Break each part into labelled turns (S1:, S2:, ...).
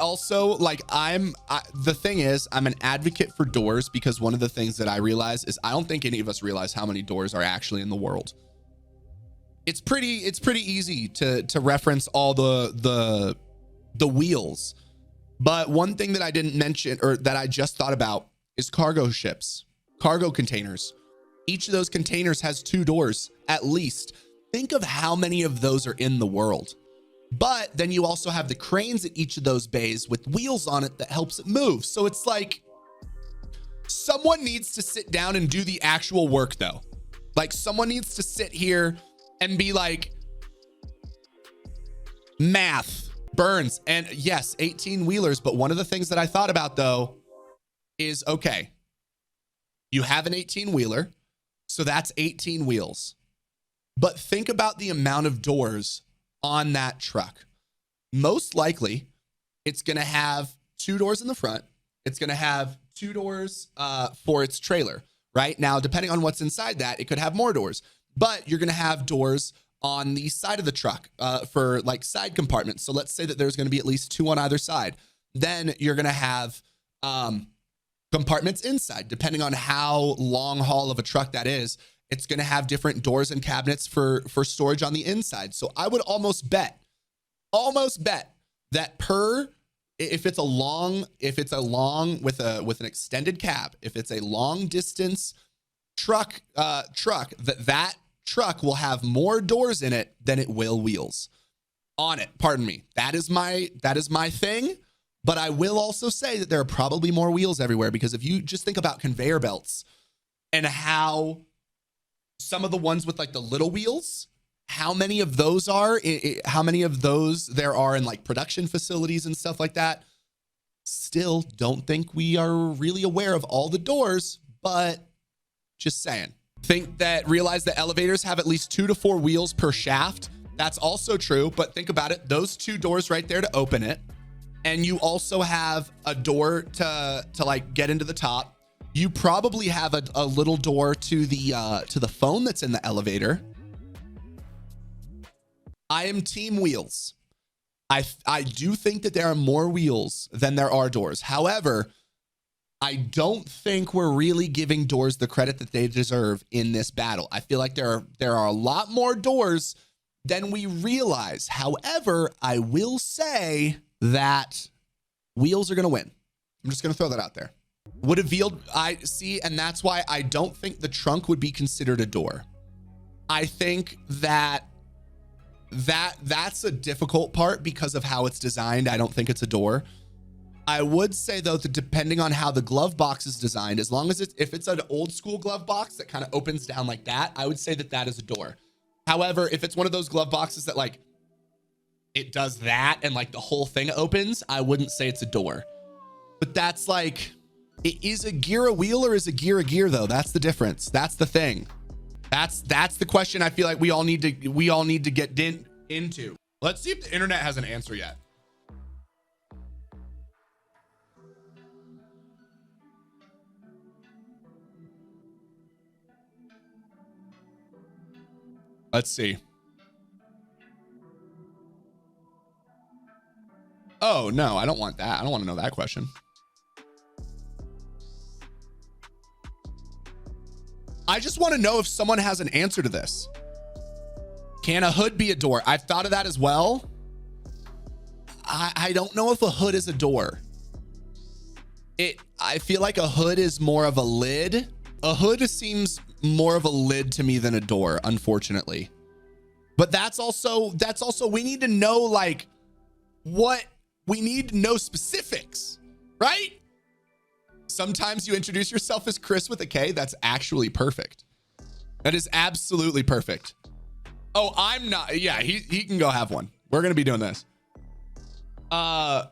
S1: also like, the thing is, I'm an advocate for doors because one of the things that I realize is I don't think any of us realize how many doors are actually in the world. It's pretty easy to reference all the wheels. But one thing that I didn't mention, or that I just thought about, is cargo ships, cargo containers. Each of those containers has 2 doors at least. Think of how many of those are in the world. But then you also have the cranes at each of those bays with wheels on it that helps it move. So it's like, someone needs to sit down and do the actual work though. Like, someone needs to sit here and be like, math, Burns. And yes, 18 wheelers. But one of the things that I thought about though is, okay, you have an 18 wheeler, so that's 18 wheels. But think about the amount of doors on that truck. Most likely it's going to have 2 doors in the front. It's going to have 2 doors for its trailer, right? Now, depending on what's inside that, it could have more doors, but you're going to have doors on the side of the truck for like side compartments. So let's say that there's going to be at least 2 on either side. Then you're going to have compartments inside, depending on how long haul of a truck that is. It's going to have different doors and cabinets for storage on the inside. So I would almost bet that if it's a long with an extended cab, if it's a long distance truck, that truck will have more doors in it than it will wheels on it. Pardon me. That is my thing. But I will also say that there are probably more wheels everywhere, because if you just think about conveyor belts and how some of the ones with like the little wheels, how many of those there are in like production facilities and stuff like that. Still don't think we are really aware of all the doors, but just saying. Realize that elevators have at least 2 to 4 wheels per shaft. That's also true, but think about it. Those 2 doors right there to open it. And you also have a door to like get into the top. You probably have a little door to the phone that's in the elevator. I am team wheels. I do think that there are more wheels than there are doors. However, I don't think we're really giving doors the credit that they deserve in this battle. I feel like there are a lot more doors than we realize. However, I will say that wheels are going to win. I'm just going to throw that out there. Would have veiled, I see, and that's why I don't think the trunk would be considered a door. I think that's a difficult part because of how it's designed. I don't think it's a door. I would say though that depending on how the glove box is designed, as long as if it's an old school glove box that kind of opens down like that, I would say that is a door. However, if it's one of those glove boxes that like it does that and like the whole thing opens, I wouldn't say it's a door. But that's like, is a gear a wheel or is a gear though? That's the difference. That's the thing. That's the question I feel like we all need to get into. Let's see if the internet has an answer yet. Let's see. Oh, no, I don't want that. I don't want to know that question. I just want to know if someone has an answer to this. Can a hood be a door? I've thought of that as well. I don't know if a hood is a door. I feel like a hood is more of a lid. A hood seems more of a lid to me than a door, unfortunately. But that's also we need to know like what we need to know specifics, right? Sometimes you introduce yourself as Chris with a K. That's actually perfect. That is absolutely perfect. Oh, I'm not. Yeah, he can go have one. We're going to be doing this. And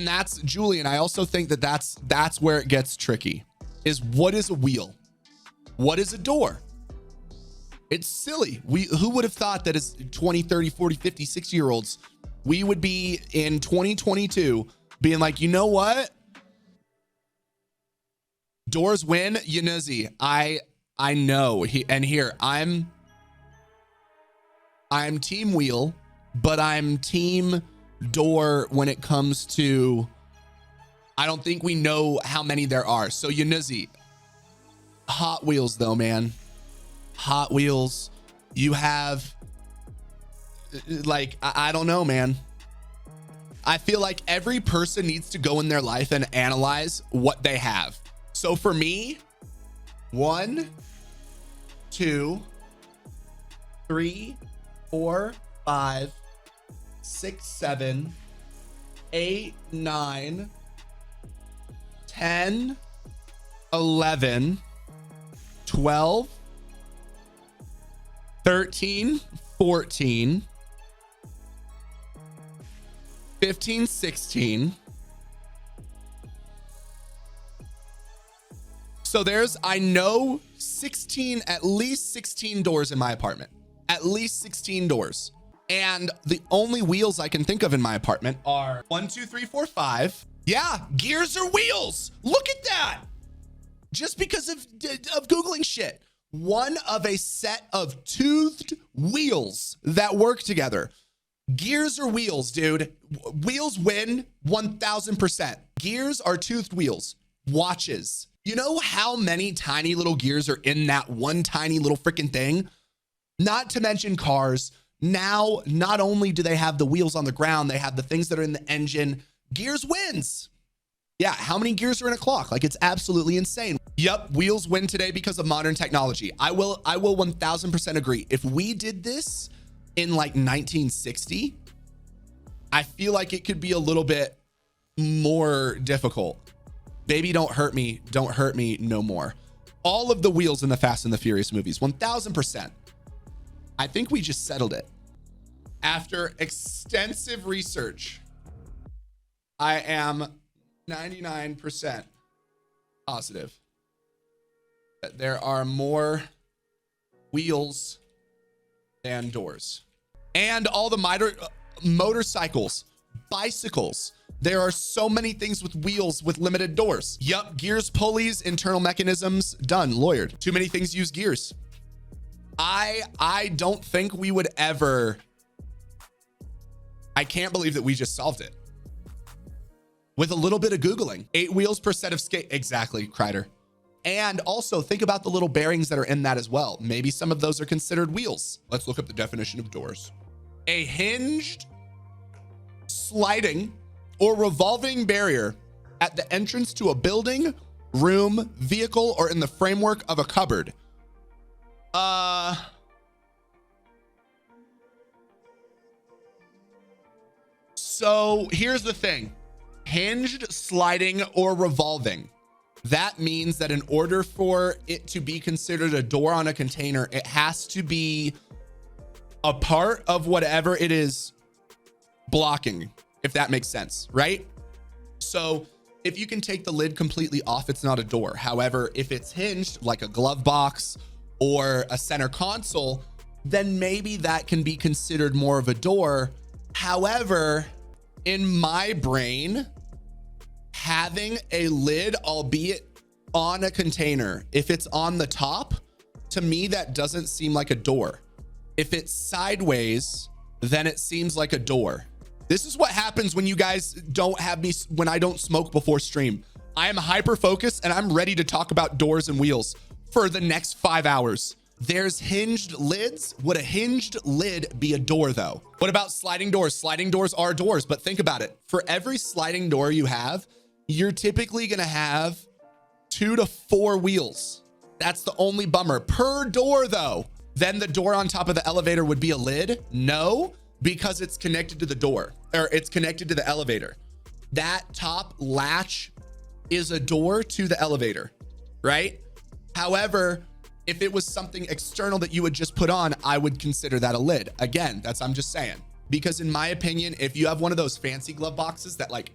S1: that's Julian. I also think that that's where it gets tricky, is what is a wheel? What is a door? It's silly. Who would have thought that as 20, 30, 40, 50, 60-year-olds, we would be in 2022 being like, you know what? Doors win, Yunuzi. I know. I'm team wheel, but I'm team door when it comes to, I don't think we know how many there are. So Yunuzi, Hot Wheels though, man. Hot Wheels. You have, like, I don't know, man. I feel like every person needs to go in their life and analyze what they have. So for me, 1, 2, 3, 4, 5, 6, 7, 8, 9, 10, 11, 12, 13, 14, 15, 16. So there's, I know 16, at least 16 doors in my apartment. At least 16 doors. And the only wheels I can think of in my apartment are 1, 2, 3, 4, 5. Yeah, gears or wheels. Look at that. Just because of Googling shit. One of a set of toothed wheels that work together. Gears or wheels, dude. Wheels win 1000%. Gears are toothed wheels. Watches. You know how many tiny little gears are in that one tiny little freaking thing? Not to mention cars. Now, not only do they have the wheels on the ground, they have the things that are in the engine. Gears wins. Yeah, how many gears are in a clock? Like, it's absolutely insane. Yep, wheels win today because of modern technology. I will 1000% agree. If we did this in like 1960, I feel like it could be a little bit more difficult. Baby, don't hurt me no more. All of the wheels in the Fast and the Furious movies, 1000%. I think we just settled it. After extensive research, I am 99% positive that there are more wheels than doors. And all the motorcycles, bicycles. There are so many things with wheels with limited doors. Yup, gears, pulleys, internal mechanisms, done, lawyered. Too many things use gears. I don't think we would ever. I can't believe that we just solved it. With a little bit of Googling. 8 wheels per set of skate. Exactly, Kreider. And also think about the little bearings that are in that as well. Maybe some of those are considered wheels. Let's look up the definition of doors. A hinged, sliding, or revolving barrier at the entrance to a building, room, vehicle, or in the framework of a cupboard. So here's the thing. Hinged, sliding, or revolving. That means that in order for it to be considered a door on a container, it has to be a part of whatever it is blocking, if that makes sense, right? So if you can take the lid completely off, it's not a door. However, if it's hinged, like a glove box or a center console, then maybe that can be considered more of a door. However, in my brain, having a lid, albeit on a container, if it's on the top, to me, that doesn't seem like a door. If it's sideways, then it seems like a door. This is what happens when you guys don't have me, when I don't smoke before stream. I am hyper focused and I'm ready to talk about doors and wheels for the next 5 hours. There's hinged lids. Would a hinged lid be a door though? What about sliding doors? Sliding doors are doors, but think about it. For every sliding door you have, you're typically gonna have 2 to 4 wheels. That's the only bummer per door though. Then the door on top of the elevator would be a lid? No, because it's connected to the door, or it's connected to the elevator. That top latch is a door to the elevator, right? However, if it was something external that you would just put on, I would consider that a lid. Again, I'm just saying. Because in my opinion, if you have one of those fancy glove boxes that like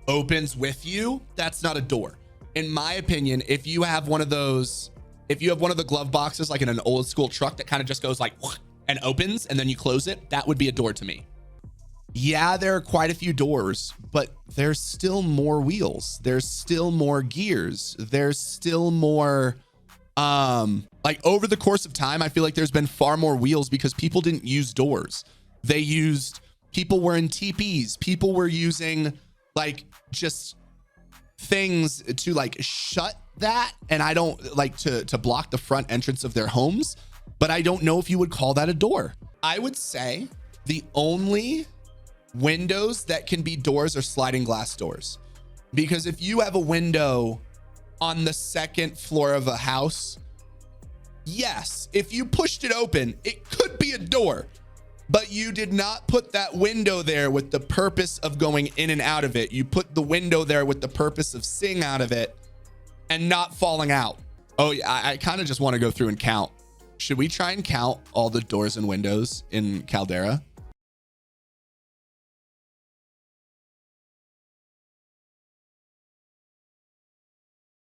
S1: opens with you, that's not a door. In my opinion, if you have one of those, if you have one of the glove boxes like in an old school truck that kind of just goes like and opens and then you close it, that would be a door to me. Yeah, there are quite a few doors, but there's still more wheels. There's still more gears. There's still more, like over the course of time, I feel like there's been far more wheels because people didn't use doors. They used People were in teepees. People were using like just things to like shut that. And I don't like to block the front entrance of their homes, but I don't know if you would call that a door. I would say the only windows that can be doors are sliding glass doors. Because if you have a window on the second floor of a house, yes, if you pushed it open, it could be a door, but you did not put that window there with the purpose of going in and out of it. You put the window there with the purpose of seeing out of it and not falling out. Oh yeah, I kind of just want to go through and count. Should we try and count all the doors and windows in Caldera?